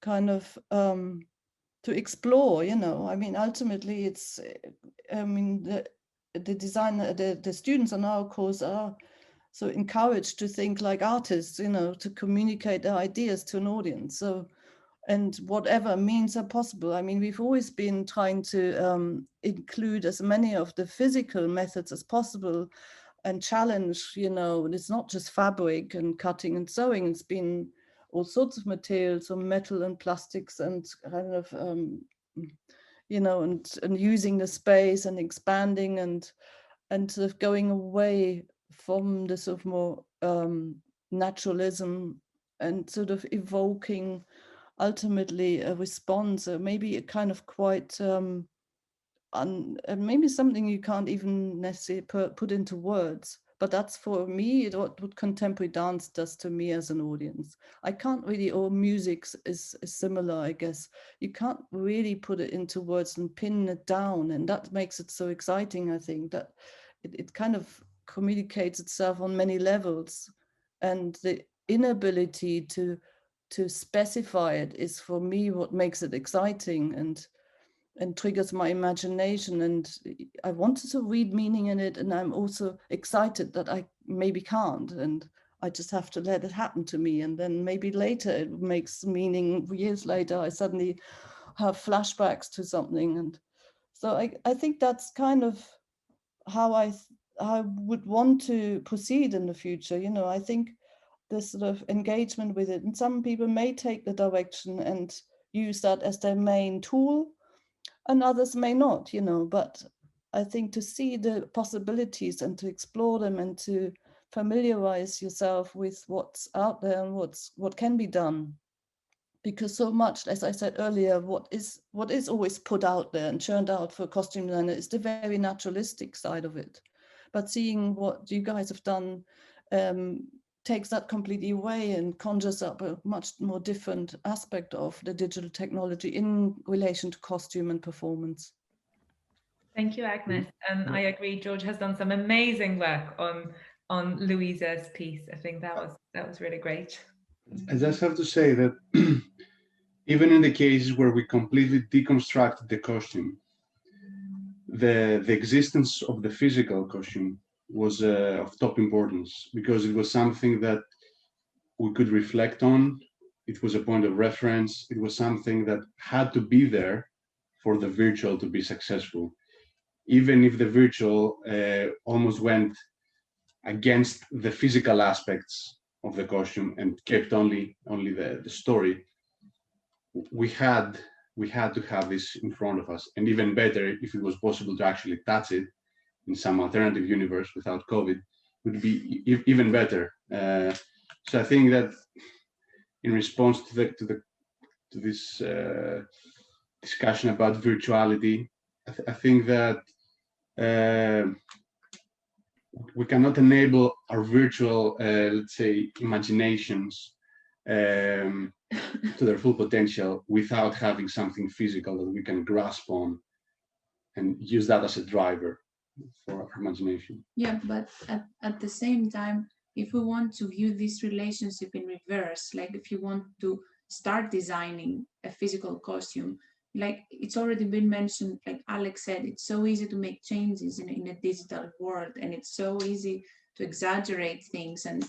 kind of to explore, you know. I mean, ultimately it's, I mean, the designer, the students on our course are so encouraged to think like artists, you know, to communicate their ideas to an audience. So, and whatever means are possible. I mean, we've always been trying to include as many of the physical methods as possible and challenge, you know, and it's not just fabric and cutting and sewing, it's been all sorts of materials, so metal and plastics and kind of, you know, and using the space and expanding and sort of going away from the sort of more naturalism and sort of evoking ultimately a response, or maybe a kind of quite maybe something you can't even necessarily put into words. But that's for me what contemporary dance does to me as an audience. I can't really, or music is similar, I guess. You can't really put it into words and pin it down, and that makes it so exciting. I think that it kind of communicates itself on many levels, and the inability to specify it is for me what makes it exciting and triggers my imagination. And I wanted to read meaning in it, and I'm also excited that I maybe can't, and I just have to let it happen to me. And then maybe later it makes meaning. Years later, I suddenly have flashbacks to something. And so I think that's kind of how I would want to proceed in the future. You know, I think this sort of engagement with it, and some people may take the direction and use that as their main tool, and others may not, you know. But I think to see the possibilities and to explore them and to familiarize yourself with what's out there and what can be done, because so much, as I said earlier, what is always put out there and churned out for a costume designer is the very naturalistic side of it. But seeing what you guys have done takes that completely away and conjures up a much more different aspect of the digital technology in relation to costume and performance. Thank you, Agnes. And I agree, George has done some amazing work on Louisa's piece. I think that was really great. I just have to say that even in the cases where we completely deconstructed the costume, the existence of the physical costume was of top importance, because it was something that we could reflect on. It was a point of reference. It was something that had to be there for the virtual to be successful, even if the virtual almost went against the physical aspects of the costume and kept only the story. We had to have this in front of us, and even better, if it was possible to actually touch it in some alternative universe without COVID, would be even better. So I think that in response to this discussion about virtuality, I think that we cannot enable our virtual, let's say, imaginations to their full potential without having something physical that we can grasp on and use that as a driver for our imagination. Yeah, but at the same time, if we want to view this relationship in reverse, like if you want to start designing a physical costume, like it's already been mentioned, like Alex said, it's so easy to make changes in a digital world, and it's so easy to exaggerate things. And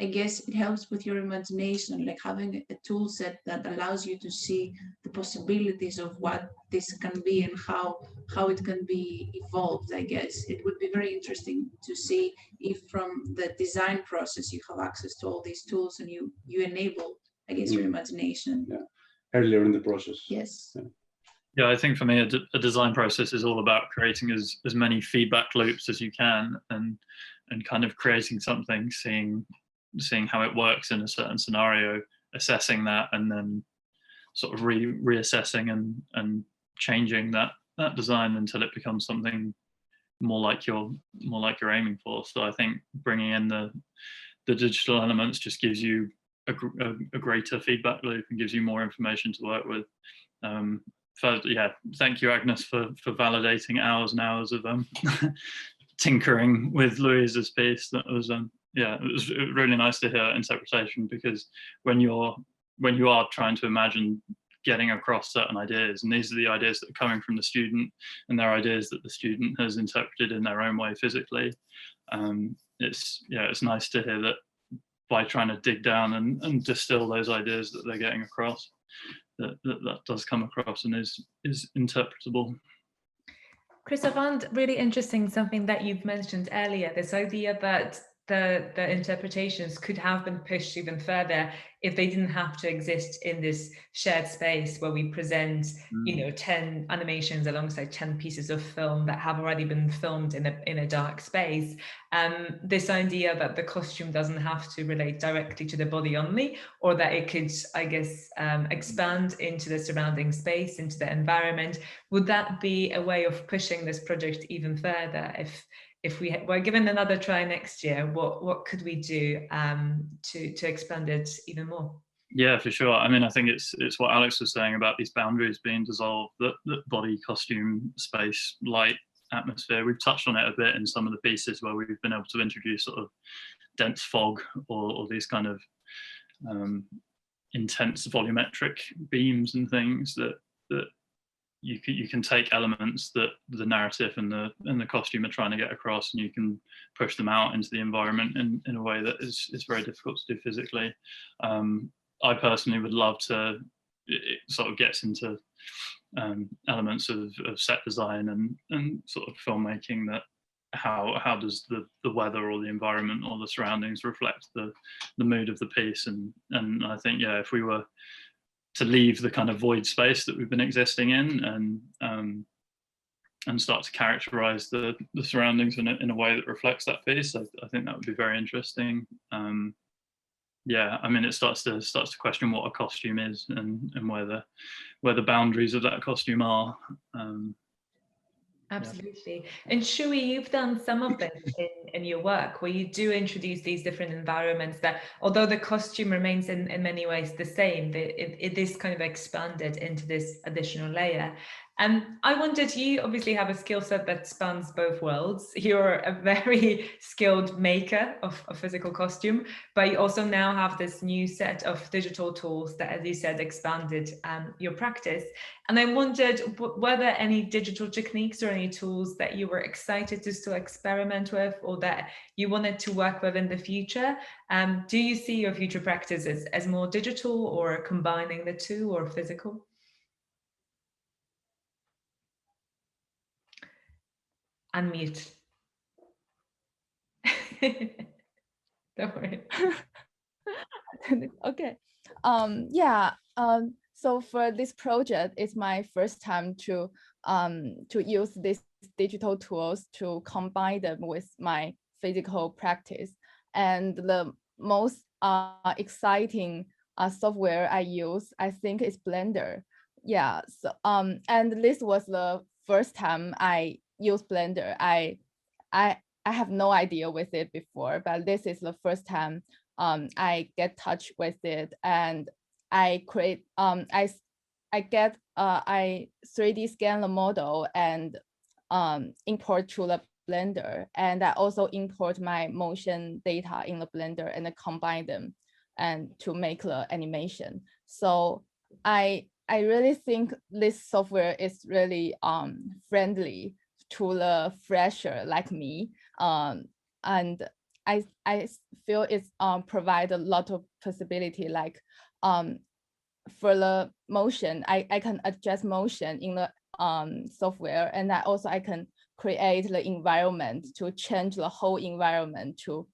I guess it helps with your imagination, like having a tool set that allows you to see the possibilities of what this can be and how it can be evolved. I guess it would be very interesting to see if from the design process you have access to all these tools and you enable, I guess, your imagination. Yeah, earlier in the process. Yes. Yeah, I think for me, a design process is all about creating as many feedback loops as you can, and kind of creating something, seeing how it works in a certain scenario, assessing that, and then sort of reassessing and changing that design until it becomes something more like you're aiming for. So I think bringing in the digital elements just gives you a greater feedback loop and gives you more information to work with. Yeah, thank you, Agnes, for validating hours and hours of tinkering with Louisa's piece. That was yeah, it was really nice to hear interpretation, because when you are trying to imagine getting across certain ideas, and these are the ideas that are coming from the student, and they're ideas that the student has interpreted in their own way physically. It's nice to hear that by trying to dig down and distill those ideas that they're getting across, that does come across and is interpretable. Chris, I found really interesting something that you've mentioned earlier, this idea that the interpretations could have been pushed even further if they didn't have to exist in this shared space where we present, 10 animations alongside 10 pieces of film that have already been filmed in a dark space. This idea that the costume doesn't have to relate directly to the body only, or that it could, I guess, expand into the surrounding space, into the environment. Would that be a way of pushing this project even further? If we were given another try next year, what could we do to expand it even more? Yeah, for sure. I mean, I think it's what Alex was saying about these boundaries being dissolved, that body, costume, space, light, atmosphere. We've touched on it a bit in some of the pieces where we've been able to introduce sort of dense fog or these kind of intense volumetric beams and things that you can take elements that the narrative and the costume are trying to get across, and you can push them out into the environment in a way that is very difficult to do physically. I personally would love to, it sort of gets into elements of set design and sort of filmmaking, that how does the weather or the environment or the surroundings reflect the mood of the piece, and I think, yeah, if we were to leave the kind of void space that we've been existing in and start to characterize the surroundings in a way that reflects that piece, I think that would be very interesting. Yeah, I mean, it starts to question what a costume is and where the boundaries of that costume are. Absolutely. And Shuyi, you've done some of this in your work, where you do introduce these different environments that, although the costume remains in many ways the same, it is kind of expanded into this additional layer. And I wondered, you obviously have a skill set that spans both worlds. You're a very skilled maker of physical costume, but you also now have this new set of digital tools that, as you said, expanded your practice. And I wondered, were there any digital techniques or any tools that you were excited to still experiment with, or that you wanted to work with in the future? Do you see your future practice as more digital, or combining the two, or physical? Unmute. Don't worry. Okay. So for this project, it's my first time to use these digital tools to combine them with my physical practice. And the most exciting software I use, I think, is Blender. Yeah. So and this was the first time I used Blender. I have no idea with it before, but this is the first time I get touch with it, and I create I 3D scan the model and import to the Blender, and I also import my motion data in the Blender and then combine them and to make the animation. So I really think this software is really friendly to the fresher like me, and I feel it's provide a lot of possibility, like for the motion, I can adjust motion in the software, and I can create the environment to change the whole environment to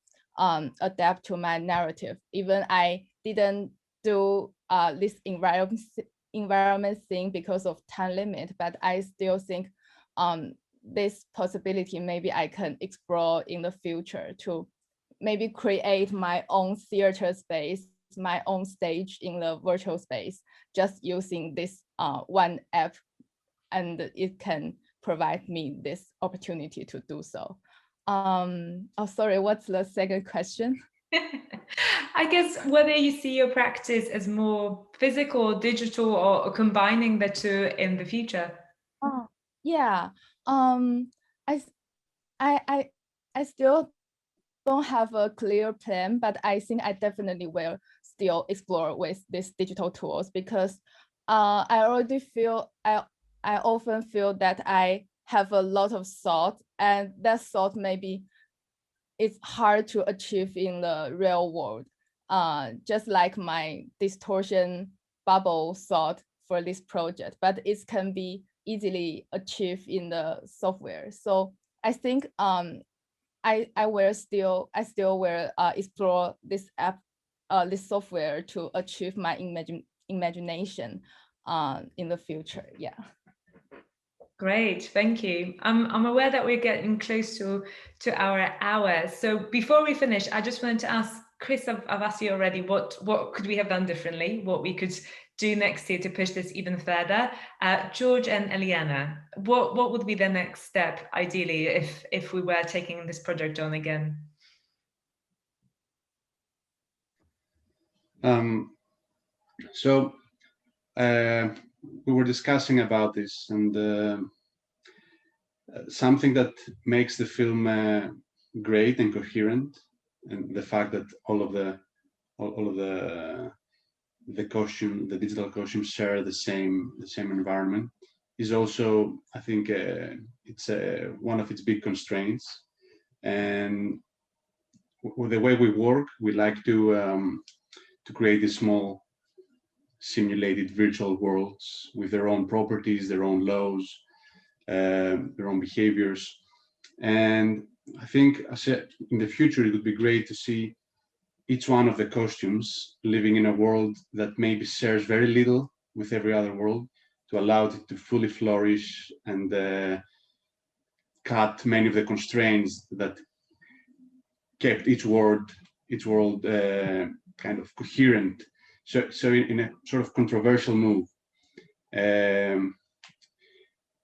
adapt to my narrative. Even I didn't do this environment thing because of time limit, but I still think this possibility maybe I can explore in the future to maybe create my own theater space, my own stage in the virtual space, just using this one app, and it can provide me this opportunity to do so. Oh, sorry, what's the second question? I guess whether you see your practice as more physical, digital, or combining the two in the future. Oh, yeah. I still don't have a clear plan, but I think I definitely will still explore with these digital tools, because I often feel that I have a lot of thought, and that thought maybe it's hard to achieve in the real world. Just like my distortion bubble thought for this project, but it can be easily achieved in the software. So I think I still will explore this this software to achieve my imagination in the future. Yeah. Great, thank you. I'm aware that we're getting close to our hour. So before we finish, I just wanted to ask Chris, I've asked you already, what could we have done differently? What we could do next year to push this even further? George and Eleana, what would be the next step, ideally, if we were taking this project on again? We were discussing about this, and something that makes the film great and coherent, and the fact that all of the digital costumes share the same environment, is also, I think, it's one of its big constraints. And with the way we work, we like to create these small simulated virtual worlds with their own properties, their own laws, their own behaviors. And I think, in the future, it would be great to see each one of the costumes living in a world that maybe shares very little with every other world, to allow it to fully flourish and cut many of the constraints that kept each world kind of coherent. So in a sort of controversial move,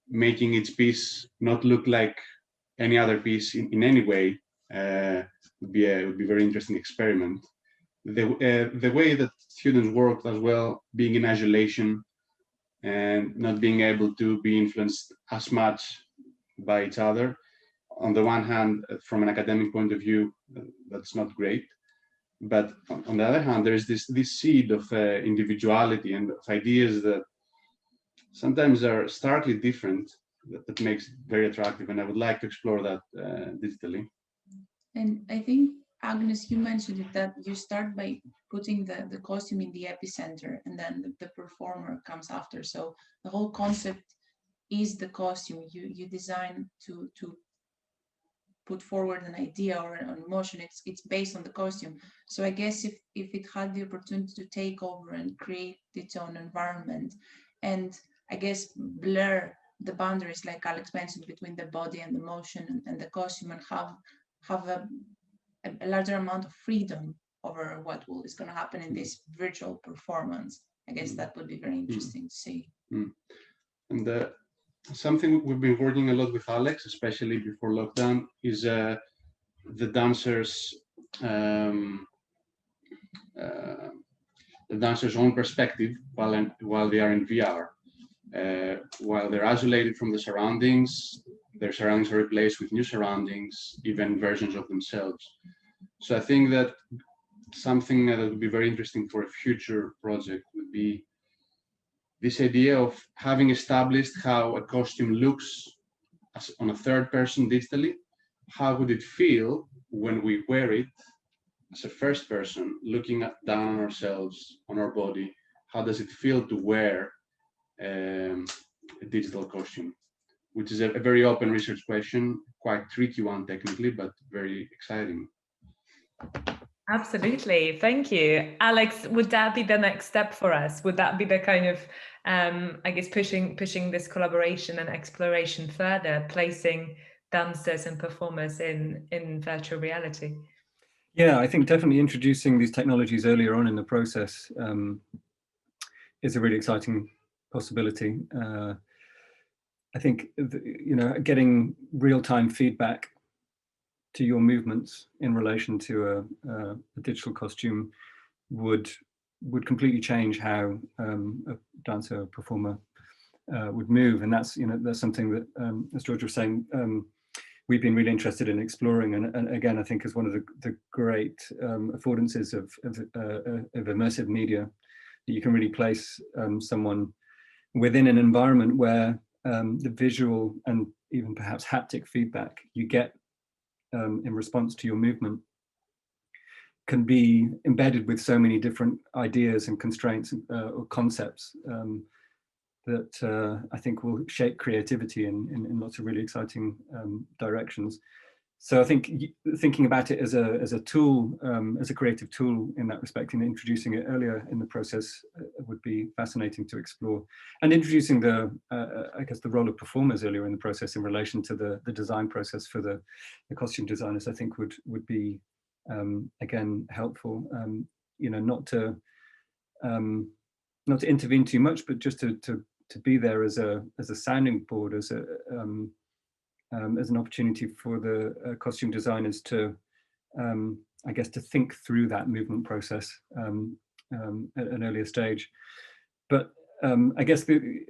making each piece not look like any other piece in any way, would be a very interesting experiment. The way that students worked as well, being in isolation and not being able to be influenced as much by each other. On the one hand, from an academic point of view, that's not great. But on the other hand, there is this seed of individuality and of ideas that sometimes are starkly different, that makes it very attractive. And I would like to explore that digitally. And I think, Agnes, you mentioned it, that you start by putting the costume in the epicenter, and then the performer comes after. So the whole concept is the costume. You design to put forward an idea or an emotion. It's based on the costume. So I guess if it had the opportunity to take over and create its own environment, and I guess blur the boundaries, like Alex mentioned, between the body and the motion and the costume, and have a larger amount of freedom over what is going to happen in this virtual performance. I guess that would be very interesting to see. And something we've been working a lot with Alex, especially before lockdown, is the dancers' own perspective while they are in VR. While they're isolated from the surroundings, their surroundings are replaced with new surroundings, even versions of themselves. So I think that something that would be very interesting for a future project would be this idea of having established how a costume looks on a third person digitally. How would it feel when we wear it as a first person, looking down on ourselves, on our body? How does it feel to wear a digital costume? Which is a very open research question, quite tricky one technically, but very exciting. Absolutely, thank you. Alex, would that be the next step for us? Would that be the kind of, I guess, pushing this collaboration and exploration further, placing dancers and performers in virtual reality? Yeah, I think definitely introducing these technologies earlier on in the process is a really exciting possibility. I think, getting real-time feedback to your movements in relation to a digital costume would completely change how a dancer or performer would move. And that's something that, as George was saying, we've been really interested in exploring. And again, I think is one of the great affordances of immersive media, that you can really place someone within an environment where the visual and even perhaps haptic feedback you get in response to your movement can be embedded with so many different ideas and constraints or concepts that I think will shape creativity in lots of really exciting directions. So I think thinking about it as a tool, as a creative tool in that respect, and introducing it earlier in the process would be fascinating to explore. And introducing I guess the role of performers earlier in the process in relation to the design process for the costume designers, I think would be again helpful. You know, not to intervene too much, but just to be there as a sounding board, as an opportunity for the costume designers to, I guess, to think through that movement process at an earlier stage. But I guess the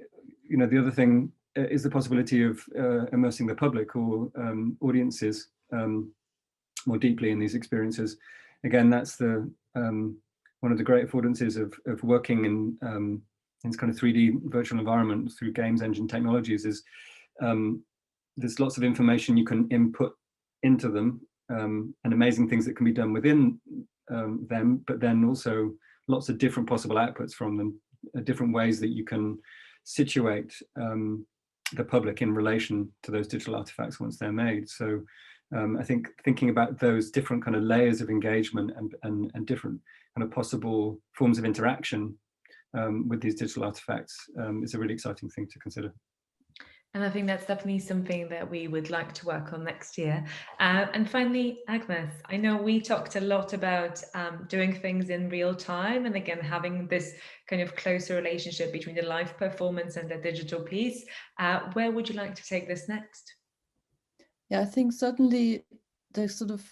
other thing is the possibility of immersing the public or audiences more deeply in these experiences. Again, that's one of the great affordances of working in this kind of 3D virtual environment through games engine technologies is there's lots of information you can input into them and amazing things that can be done within them, but then also lots of different possible outputs from them, different ways that you can situate the public in relation to those digital artifacts once they're made. So I think thinking about those different kind of layers of engagement and different kind of possible forms of interaction with these digital artifacts is a really exciting thing to consider. And I think that's definitely something that we would like to work on next year. And finally, Agnes, I know we talked a lot about doing things in real time and again, having this kind of closer relationship between the live performance and the digital piece. Where would you like to take this next? Yeah, I think certainly the sort of,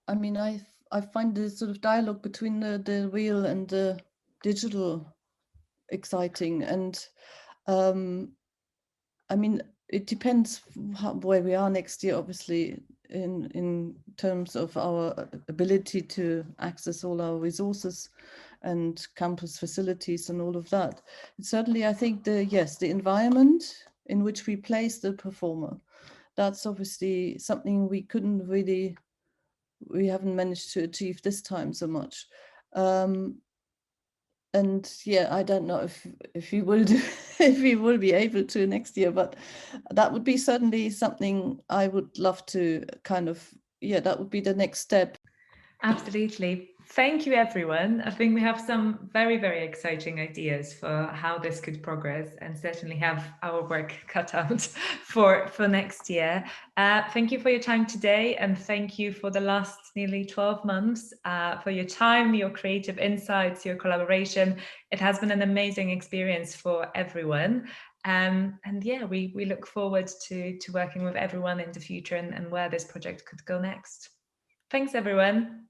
I mean, I find the sort of dialogue between the real and the digital exciting. And I mean, it depends where we are next year, obviously, in terms of our ability to access all our resources and campus facilities and all of that. And certainly, I think the environment in which we place the performer, that's obviously something we haven't managed to achieve this time so much. And yeah, I don't know if we will if we will be able to next year, but that would be certainly something I would love to kind of, yeah, that would be the next step. Absolutely. Thank you, everyone. I think we have some very, very exciting ideas for how this could progress and certainly have our work cut out for next year. Thank you for your time today, and thank you for the last nearly 12 months for your time, your creative insights, your collaboration. It has been an amazing experience for everyone. And yeah, we look forward to working with everyone in the future and where this project could go next. Thanks, everyone.